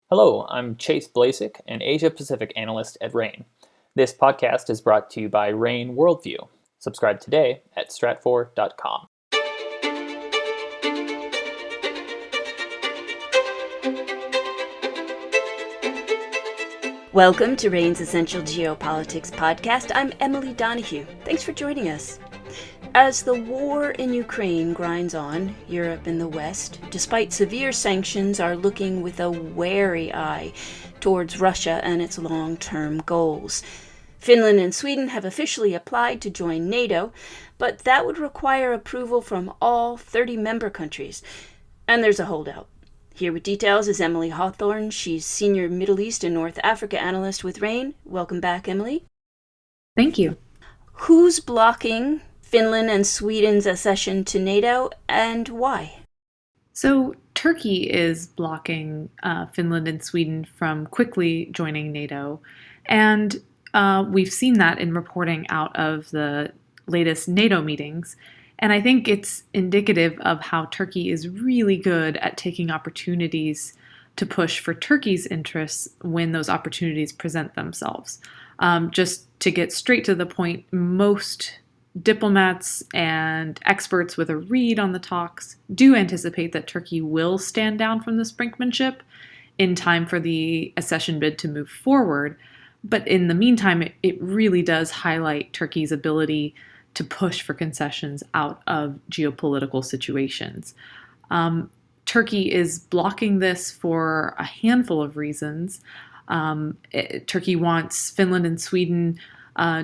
Hello, I'm Chase Blasik, an Asia Pacific analyst at RANE. This podcast is brought to you by RANE Worldview. Subscribe today at stratfor.com. Welcome to RANE's Essential Geopolitics podcast. I'm Emily Donahue. Thanks for joining us. As the war in Ukraine grinds on, Europe and the West, despite severe sanctions, are looking with a wary eye towards Russia and its long-term goals. Finland and Sweden have officially applied to join NATO, but that would require approval from all 30 member countries. And there's a holdout. Here with details is Emily Hawthorne. She's Senior Middle East and North Africa Analyst with RANE. Welcome back, Emily. Thank you. Who's blocking Finland and Sweden's accession to NATO, and why? So Turkey is blocking Finland and Sweden from quickly joining NATO, and we've seen that in reporting out of the latest NATO meetings. And I think it's indicative of how Turkey is really good at taking opportunities to push for Turkey's interests when those opportunities present themselves. Just to get straight to the point, most diplomats and experts with a read on the talks do anticipate that Turkey will stand down from this brinkmanship in time for the accession bid to move forward. But in the meantime, it really does highlight Turkey's ability to push for concessions out of geopolitical situations. Turkey is blocking this for a handful of reasons. Turkey wants Finland and Sweden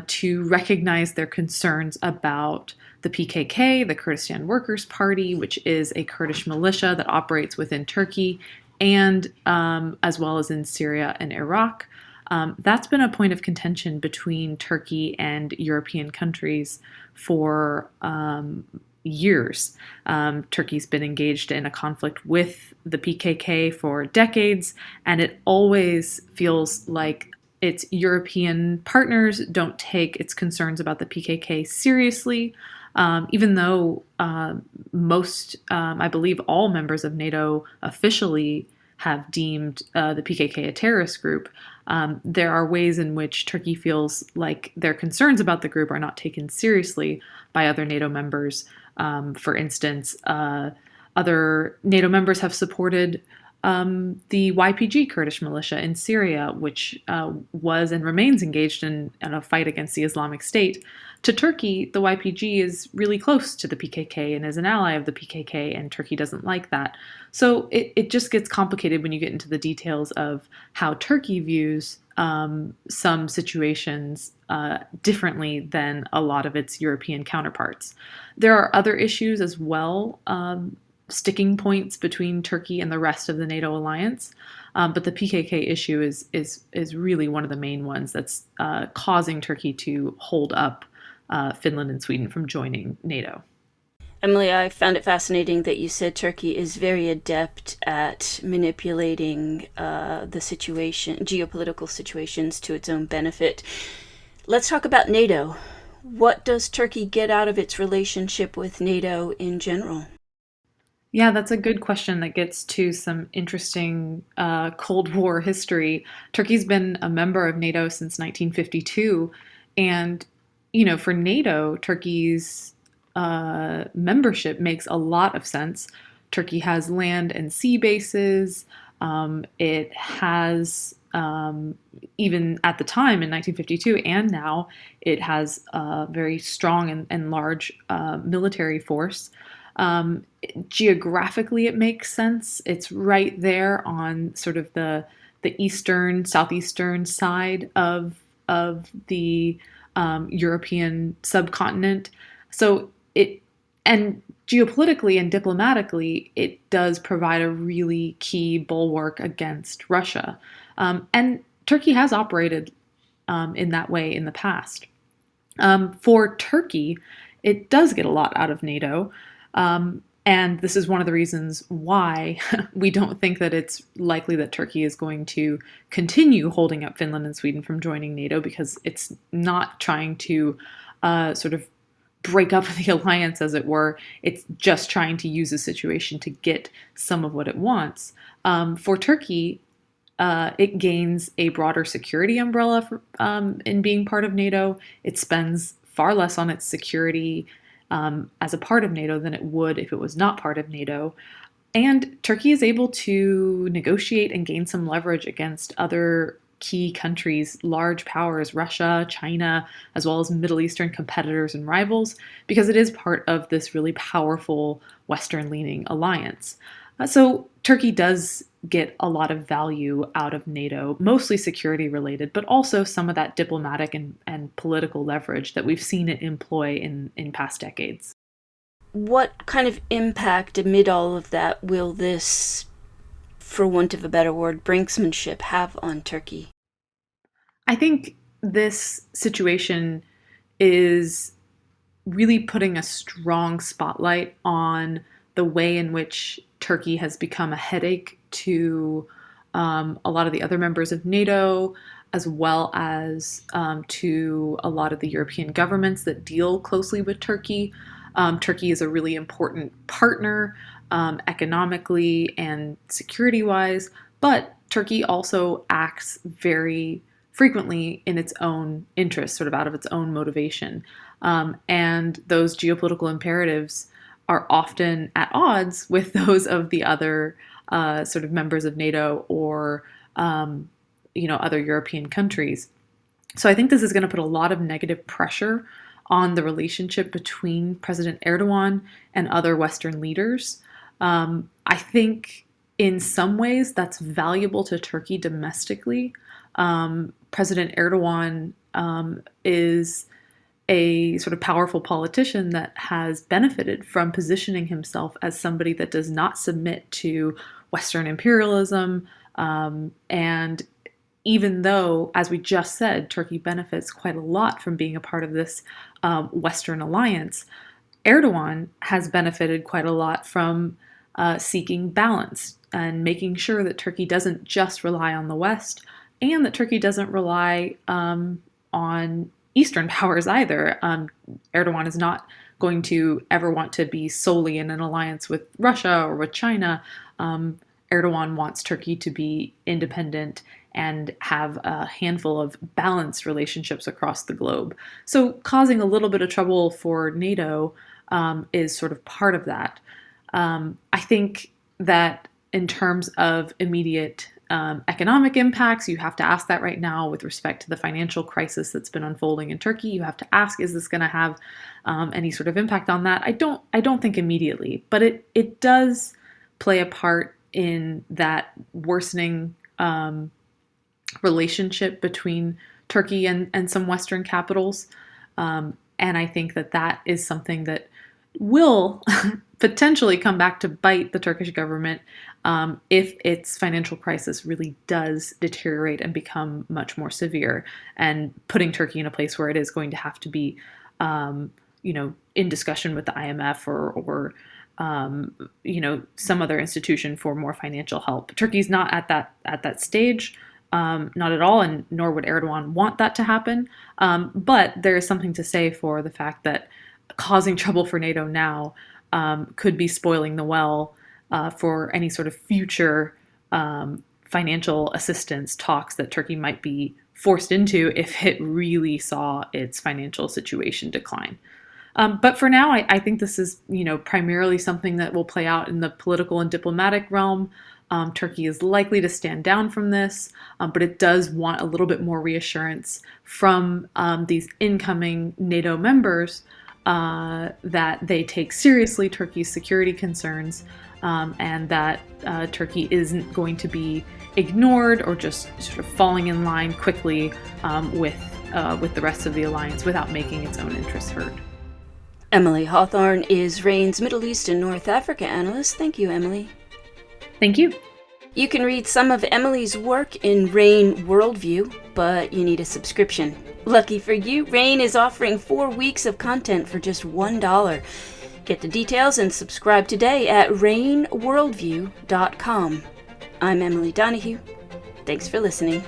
to recognize their concerns about the PKK, the Kurdistan Workers' Party, which is a Kurdish militia that operates within Turkey and as well as in Syria and Iraq. That's been a point of contention between Turkey and European countries for years. Turkey's been engaged in a conflict with the PKK for decades, and it always feels like its European partners don't take its concerns about the PKK seriously, even though most, I believe all members of NATO officially have deemed the PKK a terrorist group. There are ways in which Turkey feels like their concerns about the group are not taken seriously by other NATO members. For instance, other NATO members have supported the YPG Kurdish militia in Syria, which was and remains engaged in a fight against the Islamic State. To Turkey, the YPG is really close to the PKK and is an ally of the PKK, and Turkey doesn't like that. So it just gets complicated when you get into the details of how Turkey views some situations differently than a lot of its European counterparts. There are other issues as well, sticking points between Turkey and the rest of the NATO alliance. But the PKK issue is really one of the main ones that's causing Turkey to hold up Finland and Sweden from joining NATO. Emily, I found it fascinating that you said Turkey is very adept at manipulating the geopolitical situations to its own benefit. Let's talk about NATO. What does Turkey get out of its relationship with NATO in general? Yeah, that's a good question that gets to some interesting Cold War history. Turkey's been a member of NATO since 1952. And, for NATO, Turkey's membership makes a lot of sense. Turkey has land and sea bases. It has, even at the time in 1952 and now, it has a very strong and large military force. Geographically, it makes sense. It's right there on sort of the eastern, southeastern side of the European subcontinent. So and geopolitically and diplomatically, it does provide a really key bulwark against Russia. And Turkey has operated in that way in the past. For Turkey, it does get a lot out of NATO. And this is one of the reasons why we don't think that it's likely that Turkey is going to continue holding up Finland and Sweden from joining NATO, because it's not trying to sort of break up the alliance, as it were. It's just trying to use the situation to get some of what it wants. For Turkey, it gains a broader security umbrella in being part of NATO. It spends far less on its security as a part of NATO than it would if it was not part of NATO. And Turkey is able to negotiate and gain some leverage against other key countries, large powers, Russia, China, as well as Middle Eastern competitors and rivals, because it is part of this really powerful Western-leaning alliance. So Turkey does get a lot of value out of NATO, mostly security related, but also some of that diplomatic and political leverage that we've seen it employ in past decades. What kind of impact amid all of that will this, for want of a better word, brinksmanship have on Turkey? I think this situation is really putting a strong spotlight on the way in which Turkey has become a headache to a lot of the other members of NATO, as well as to a lot of the European governments that deal closely with Turkey. Turkey is a really important partner economically and security-wise, but Turkey also acts very frequently in its own interest, sort of out of its own motivation. And those geopolitical imperatives are often at odds with those of the other sort of members of NATO or other European countries. So I think this is going to put a lot of negative pressure on the relationship between President Erdogan and other Western leaders. I think in some ways that's valuable to Turkey domestically. President Erdogan is a sort of powerful politician that has benefited from positioning himself as somebody that does not submit to Western imperialism. And even though, as we just said, Turkey benefits quite a lot from being a part of this Western alliance, Erdogan has benefited quite a lot from seeking balance and making sure that Turkey doesn't just rely on the West and that Turkey doesn't rely on Eastern powers either. Erdogan is not going to ever want to be solely in an alliance with Russia or with China. Erdogan wants Turkey to be independent and have a handful of balanced relationships across the globe. So causing a little bit of trouble for NATO is sort of part of that. I think that in terms of immediate economic impacts, you have to ask that right now with respect to the financial crisis that's been unfolding in Turkey. You have to ask, is this going to have any sort of impact on that? I don't think immediately, but it does play a part in that worsening relationship between Turkey and some Western capitals. And I think that is something that will potentially come back to bite the Turkish government if its financial crisis really does deteriorate and become much more severe, and putting Turkey in a place where it is going to have to be, in discussion with the IMF or some other institution for more financial help. Turkey's not at that stage, not at all, and nor would Erdogan want that to happen. But there is something to say for the fact that causing trouble for NATO now could be spoiling the well for any sort of future financial assistance talks that Turkey might be forced into if it really saw its financial situation decline. But for now, I think this is, primarily something that will play out in the political and diplomatic realm. Turkey is likely to stand down from this, but it does want a little bit more reassurance from these incoming NATO members that they take seriously Turkey's security concerns, and that Turkey isn't going to be ignored or just sort of falling in line quickly with the rest of the alliance without making its own interests heard. Emily Hawthorne is RANE's Middle East and North Africa analyst. Thank you, Emily. Thank you. You can read some of Emily's work in RANE Worldview, but you need a subscription. Lucky for you, RANE is offering 4 weeks of content for just $1. Get the details and subscribe today at raneworldview.com. I'm Emily Donahue. Thanks for listening.